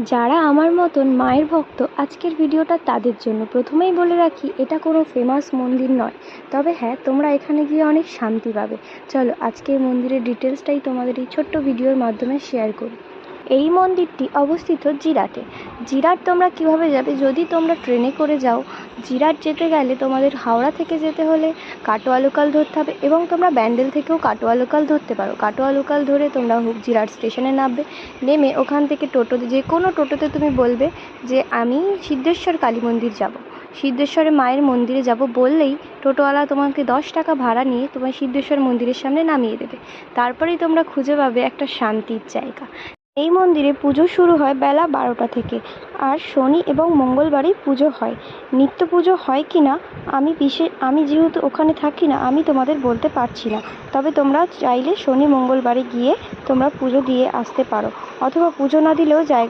যারা আমার মতন মায়ের ভক্ত, আজকের ভিডিওটা তাদের জন্য। প্রথমেই বলে রাখি, এটা কোনো ফেমাস মন্দির নয়, তবে হ্যাঁ, তোমরা এখানে গিয়ে অনেক শান্তি পাবে। চলো আজকে এই মন্দিরের ডিটেলসটাই তোমাদের এই ছোট্ট ভিডিওর মাধ্যমে শেয়ার করি। এই মন্দিরটি অবস্থিত জিরাটে। জিরাট তোমরা কিভাবে যাবে? যদি তোমরা ট্রেনে করে যাও, জিরাট যেতে গেলে তোমাদের হাওড়া থেকে যেতে হলে কাটোয়া লোকাল ধরতে হবে, এবং তোমরা ব্যান্ডেল থেকেও কাটোয়া লোকাল ধরতে পারো। কাটোয়া লোকাল ধরে তোমরা জিরাট স্টেশনে নামবে। নেমে ওখান থেকে টোটোতে, যে কোনো টোটোতে তুমি বলবে যে আমি সিদ্ধেশ্বর কালী মন্দির যাব, সিদ্ধেশ্বরে মায়ের মন্দিরে যাব বললেই টোটোওয়ালা তোমাকে 10 টাকা ভাড়া নিয়ে তোমার সিদ্ধেশ্বর মন্দিরের সামনে নামিয়ে দেবে। তারপরেই তোমরা খুঁজে পাবে একটা শান্তির জায়গা। এই মন্দিরে পুজো শুরু হয় বেলা 12টা থেকে, আর শনি এবং মঙ্গলবারই পুজো হয়। নিত্য পুজো হয় কি না আমি যেহেতু ওখানে থাকি না, আমি তোমাদের বলতে পারছি না। তবে তোমরা চাইলে শনি মঙ্গলবারে গিয়ে তোমরা পুজো দিয়ে আসতে পারো, অথবা পুজো না দিলেও